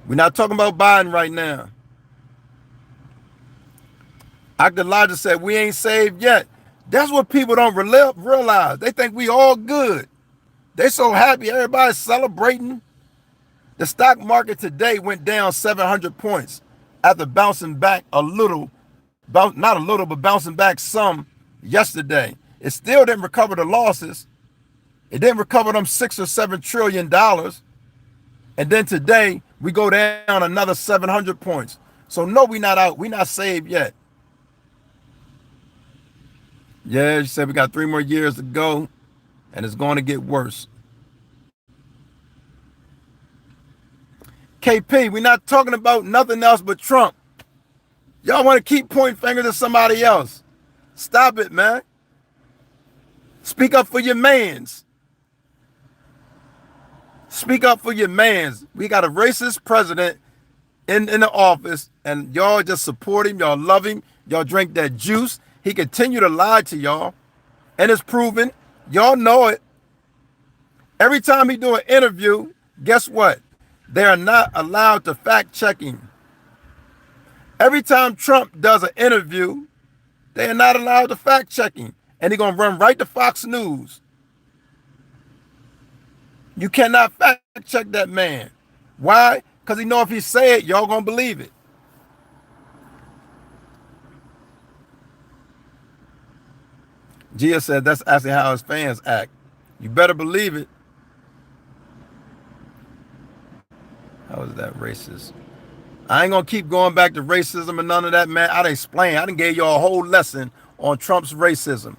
We're not talking about Biden right now. Elijah said, we ain't saved yet. That's what people don't realize. They think we all good. They so happy. Everybody's celebrating. The stock market today went down 700 points after bouncing back a little, not a little, but bouncing back some yesterday. It still didn't recover the losses. It didn't recover them $6 or $7 trillion. And then today we go down another 700 points. So no, we not out. We not saved yet. Yeah, she said we got 3 more years to go, and it's going to get worse. KP, we're not talking about nothing else but Trump. Y'all want to keep pointing fingers at somebody else. Stop it, man. Speak up for your mans. Speak up for your mans. We got a racist president in the office, and y'all just support him. Y'all love him. Y'all drink that juice. He continue to lie to y'all, and it's proven. Y'all know it. Every time he do an interview, guess what? They are not allowed to fact check him. Every time Trump does an interview, they are not allowed to fact check him, and he's gonna run right to Fox News. You cannot fact check that man. Why? Because he know if he say it, y'all gonna believe it. Gia said that's actually how his fans act. You better believe it. How is that racist? I ain't gonna keep going back to racism and none of that, man. I done explained. I done gave y'all a whole lesson on Trump's racism.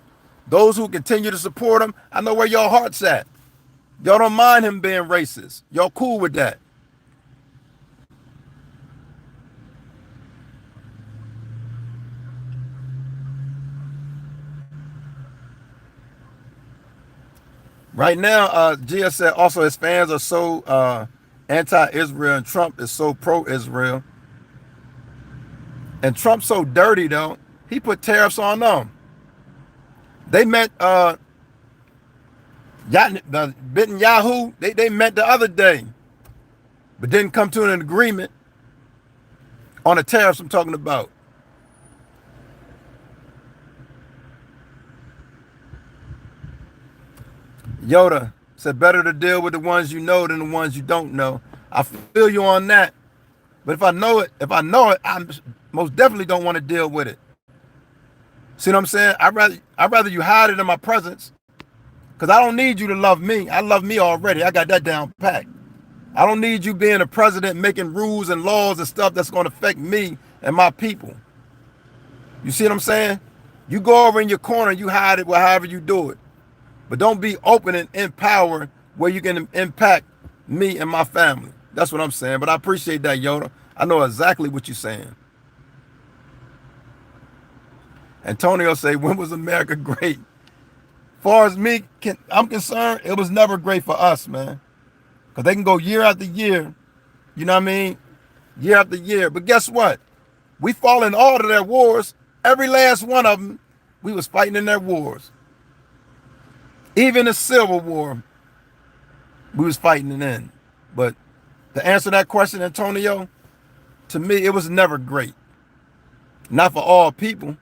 Those who continue to support him, I know where your heart's at. Y'all don't mind him being racist. Y'all cool with that. Right now, Gia said also his fans are so anti-Israel and Trump is so pro-Israel. And Trump's so dirty, though. He put tariffs on them. They met Yahoo. They met the other day, but didn't come to an agreement on the tariffs I'm talking about. Yoda said better to deal with the ones you know than the ones you don't know. I feel you on that. But if I know it, I most definitely don't want to deal with it. See what I'm saying? I'd rather you hide it in my presence, because I don't need you to love me. I love me already. I got that down packed. I don't need you being a president making rules and laws and stuff that's going to affect me and my people. You see what I'm saying? You go over in your corner, you hide it however you do it. But don't be open and in power where you can impact me and my family. That's what I'm saying. But I appreciate that, Yoda. I know exactly what you're saying. Antonio say, when was America great? Far as me, I'm concerned, it was never great for us, man. Because they can go year after year, you know what I mean? Year after year. But guess what? We fall in all of their wars. Every last one of them, we was fighting in their wars. Even the Civil War, we was fighting it in. But to answer that question, Antonio, to me, it was never great. Not for all people.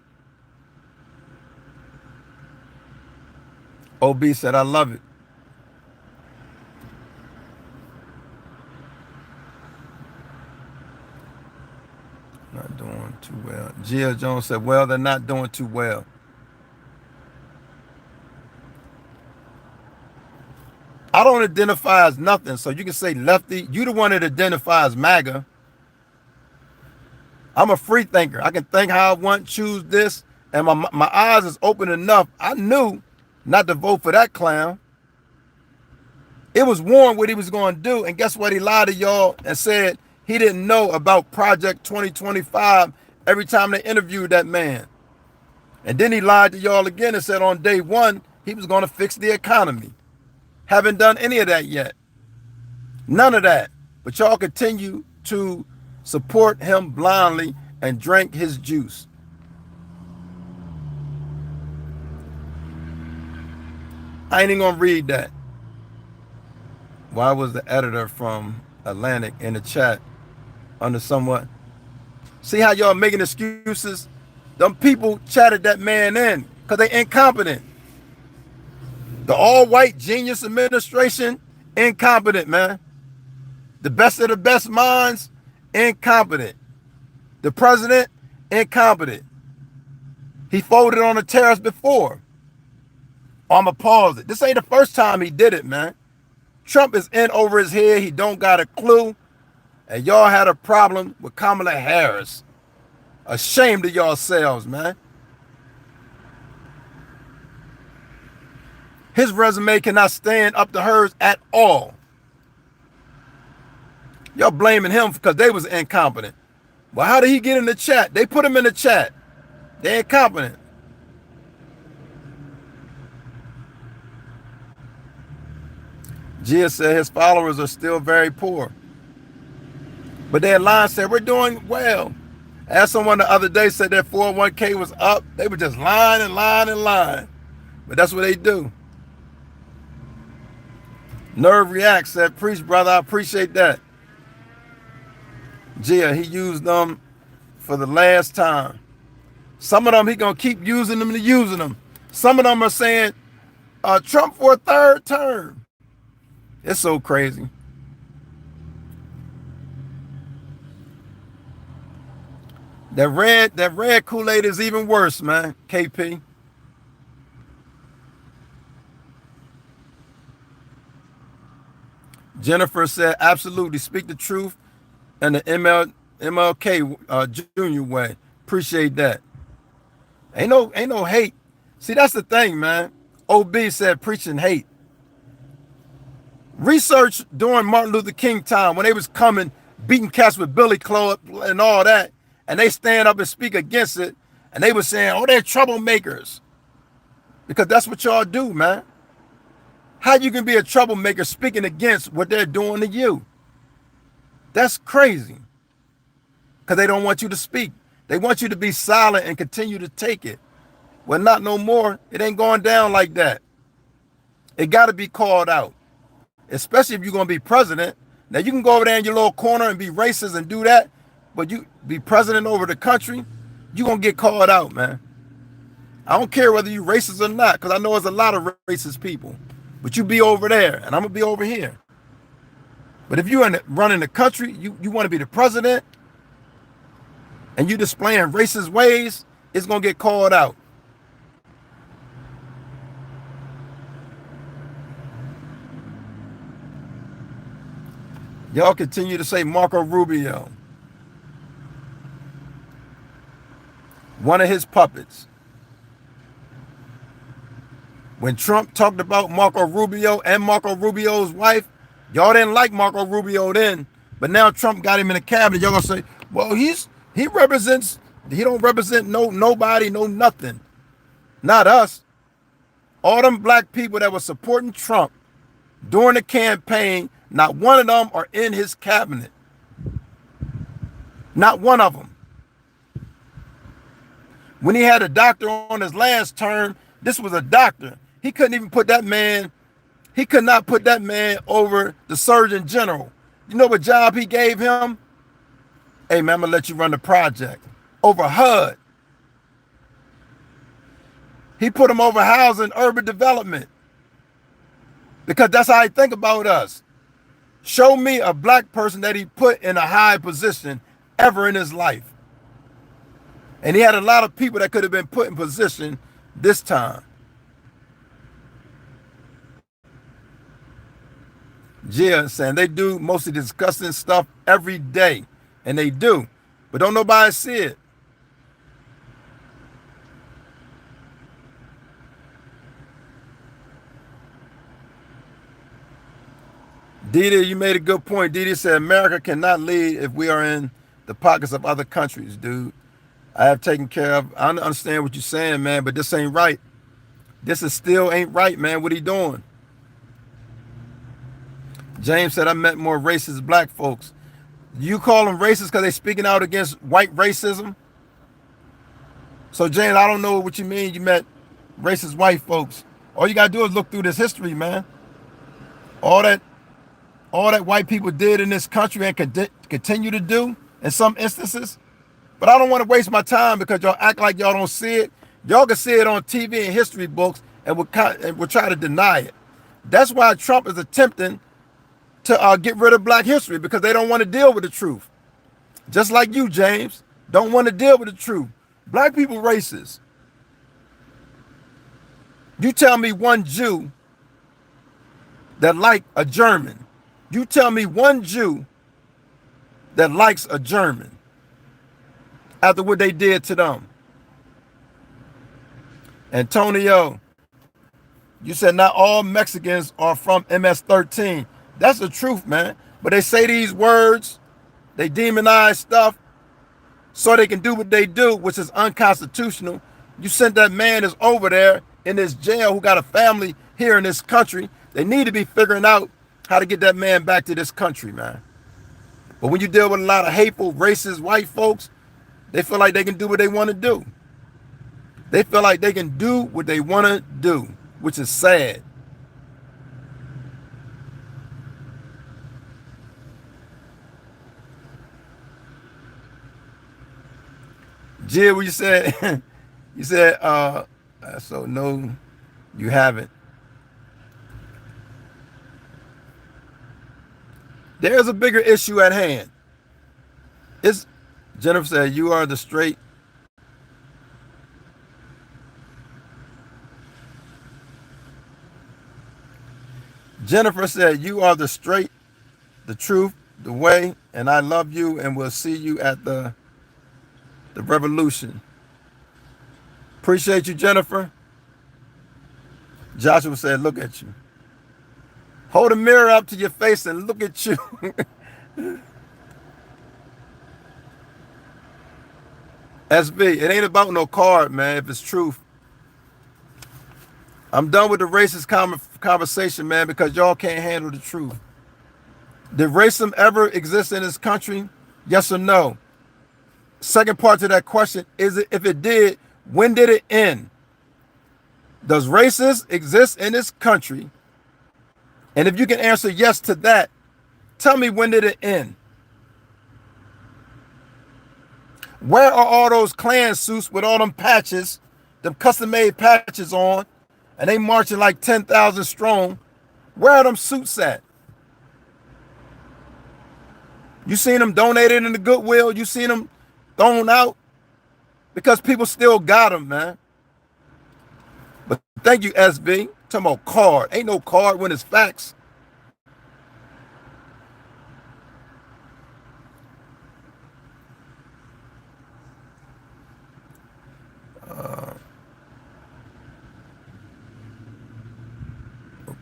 OB said, I love it. Not doing too well. Gia Jones said, well, they're not doing too well. I don't identify as nothing, so you can say lefty. You the one that identifies MAGA. I'm a free thinker. I can think how I want, choose this, and my eyes is open enough. I knew not to vote for that clown. It was warned what he was going to do, and guess what? He lied to y'all and said he didn't know about Project 2025 every time they interviewed that man. And then he lied to y'all again and said on day one he was going to fix the economy. Haven't done any of that yet. None of that. But y'all continue to support him blindly and drink his juice. I ain't even gonna read that. Why was the editor from Atlantic in the chat under somewhat? See how y'all making excuses? Them people chatted that man in because they incompetent. The all-white genius administration, incompetent, man. The best of the best minds, incompetent. The president, incompetent. He folded on the tariffs before. I'ma pause it. This ain't the first time he did it, man. Trump is in over his head. He don't got a clue. And y'all had a problem with Kamala Harris. Ashamed of yourselves, man. His resume cannot stand up to hers at all. Y'all blaming him because they was incompetent. Well, how did he get in the chat? They put him in the chat. They're incompetent. Gia said his followers are still very poor. But their line said, we're doing well. As someone the other day said their 401k was up, they were just lying and lying and lying. But that's what they do. Nerve React said, preach, brother, I appreciate that. Gia, he used them for the last time. Some of them, he gonna keep using them and using them. Some of them are saying, Trump for a third term. It's so crazy. That red Kool-Aid is even worse, man, KP. Jennifer said, absolutely, speak the truth in the MLK Junior way. Appreciate that. Ain't no hate. See, that's the thing, man. OB said preaching hate. Research during Martin Luther King time when they was coming, beating cats with billy club and all that, and they stand up and speak against it, and they were saying, oh, they're troublemakers. Because that's what y'all do, man. How you can be a troublemaker speaking against what they're doing to you? That's crazy. Because they don't want you to speak. They want you to be silent and continue to take it. Well, not no more. It ain't going down like that. It got to be called out. Especially if you're going to be president. Now, you can go over there in your little corner and be racist and do that. But you be president over the country, you're going to get called out, man. I don't care whether you're racist or not, because I know there's a lot of racist people. But you be over there, and I'm going to be over here. But if you're running the country, you want to be the president, and you displaying racist ways, it's going to get called out. Y'all continue to say Marco Rubio. One of his puppets. When Trump talked about Marco Rubio and Marco Rubio's wife, y'all didn't like Marco Rubio then, but now Trump got him in the cabinet. Y'all gonna say, well, he don't represent nobody, no nothing. Not us. All them black people that were supporting Trump during the campaign, not one of them are in his cabinet. Not one of them. When he had a doctor on his last term, this was a doctor. He couldn't even put that man, he could not put that man over the Surgeon General. You know what job he gave him? Hey, man, I'm going to let you run the project. Over HUD. He put him over housing, urban development. Because that's how he think about us. Show me a black person that he put in a high position ever in his life. And he had a lot of people that could have been put in position this time. Yeah, saying they do mostly disgusting stuff every day. And they do. But don't nobody see it. Didi, you made a good point. Didi said America cannot lead if we are in the pockets of other countries, dude. I have taken care of. I understand what you're saying, man, but this ain't right. This is still ain't right, man. What he doing? James said I met more racist black folks. You call them racist because they speaking out against white racism? So James, I don't know what you mean you met racist white folks. All you gotta do is look through this history, man. All that white people did in this country and continue to do in some instances. But I don't want to waste my time because y'all act like y'all don't see it. Y'all can see it on TV and history books and we'll try to deny it. That's why Trump is attempting to get rid of black history, because they don't want to deal with the truth. Just like you, James, don't want to deal with the truth. Black people racist. You tell me one Jew that like a German. You tell me one Jew that likes a German after what they did to them. Antonio, you said not all Mexicans are from MS-13. That's the truth, man. But they say these words, they demonize stuff so they can do what they do, which is unconstitutional. You sent that man that's over there in this jail who got a family here in this country. They need to be figuring out how to get that man back to this country, man. But when you deal with a lot of hateful, racist white folks, they feel like they can do what they want to do. They feel like they can do what they want to do, which is sad. Jill, you said, so no, you haven't. There's a bigger issue at hand. Jennifer said, you are the straight. Jennifer said, you are the straight, the truth, the way, and I love you, and we'll see you at the revolution. Appreciate you, Jennifer. Joshua said, look at you. Hold a mirror up to your face and look at you. SB, it ain't about no card, man, if it's truth. I'm done with the racist conversation, man, because y'all can't handle the truth. Did racism ever exist in this country? Yes or no? Second part to that question is, if it did, when did it end? Does racism exist in this country? And if you can answer yes to that, tell me, when did it end? Where are all those Klan suits with all them patches, them custom-made patches on, and they marching like 10,000 strong? Where are them suits at? You seen them donated in the Goodwill? You seen them thrown out? Because people still got them, man. But thank you, SB. Talking about card. Ain't no card when it's facts.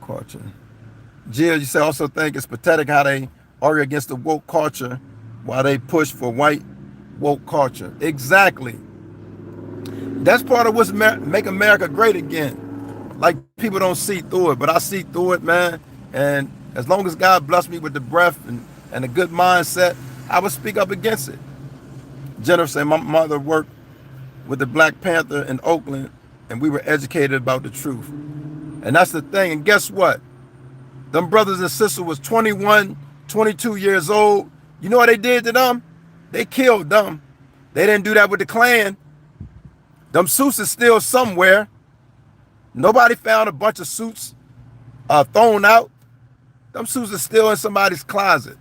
Culture. Jill, you say also think it's pathetic how they argue against the woke culture while they push for white woke culture. Exactly. That's part of what's make America great again. Like, people don't see through it, but I see through it, man. And as long as God bless me with the breath and a good mindset, I would speak up against it. Jennifer said my mother worked with the Black Panther in Oakland, and we were educated about the truth. And that's the thing. And guess what? Them brothers and sisters was 21, 22 years old. You know what they did to them? They killed them. They didn't do that with the Klan. Them suits is still somewhere. Nobody found a bunch of suits thrown out. Them suits are still in somebody's closet.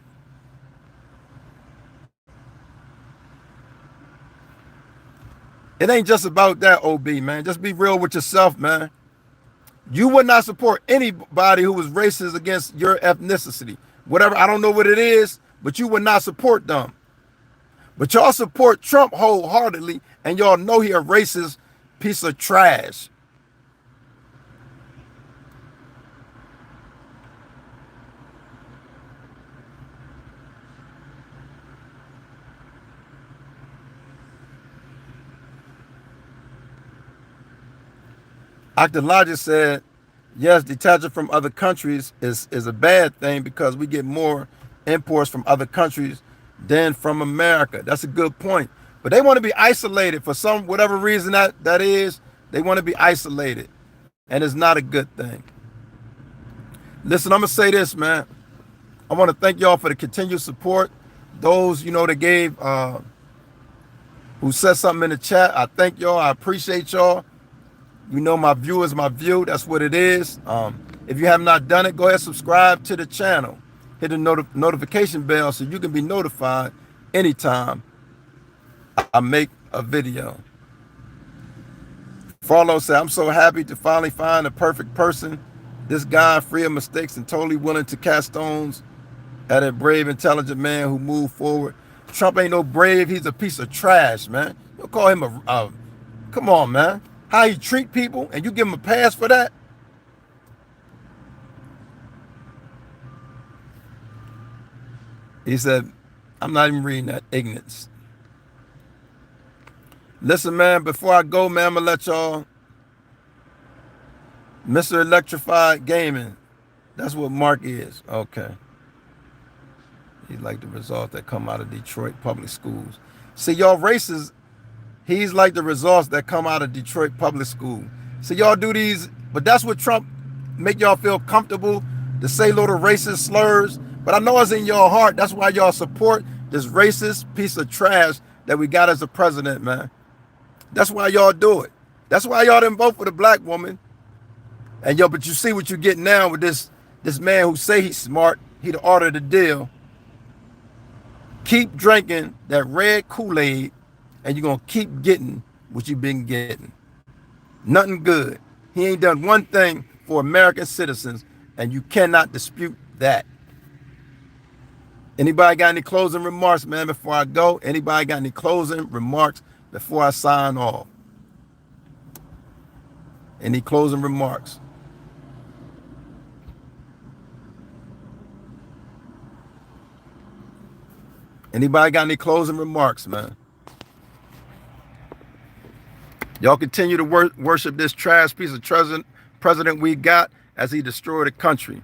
It ain't just about that, OB, man. Just be real with yourself, man. You would not support anybody who was racist against your ethnicity. Whatever, I don't know what it is, but you would not support them. But y'all support Trump wholeheartedly, and y'all know he a racist piece of trash. Dr. Logic said, yes, detachment from other countries is a bad thing because we get more imports from other countries than from America. That's a good point. But they want to be isolated for some whatever reason that is. They want to be isolated. And it's not a good thing. Listen, I'm going to say this, man. I want to thank y'all for the continued support. Those, that gave, who said something in the chat, I thank y'all. I appreciate y'all. My view is my view. That's what it is. If you have not done it, go ahead and subscribe to the channel. Hit the notification bell so you can be notified anytime I make a video. Farlow said, I'm so happy to finally find a perfect person. This guy free of mistakes and totally willing to cast stones at a brave, intelligent man who moved forward. Trump ain't no brave. He's a piece of trash, man. You'll call him come on, man. How he treat people, and you give him a pass for that? He said, I'm not even reading that. Ignorance. Listen, man, before I go, man, I'm going to let y'all, Mr. Electrified Gaming. That's what Mark is. Okay. He's like the results that come out of Detroit public schools. See, y'all racist. He's like the results that come out of Detroit public school. So y'all do these, but that's what Trump make y'all feel comfortable to say little racist slurs. But I know it's in your heart. That's why y'all support this racist piece of trash that we got as a president, man. That's why y'all do it. That's why y'all didn't vote for the black woman. And but you see what you get now with this man who say he's smart. He the art of the deal. Keep drinking that red Kool-Aid, and you're going to keep getting what you've been getting. Nothing good. He ain't done one thing for American citizens, and you cannot dispute that. Anybody got any closing remarks, man, before I go? Anybody got any closing remarks before I sign off? Any closing remarks? Anybody got any closing remarks, man? Y'all continue to worship this trash piece of president we got as he destroyed the country.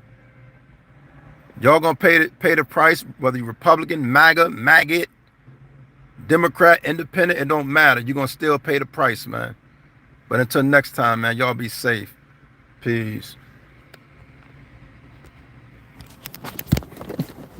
Y'all gonna pay the price, whether you're Republican, MAGA, maggot, Democrat, independent, it don't matter. You're gonna still pay the price, man. But until next time, man, y'all be safe. Peace.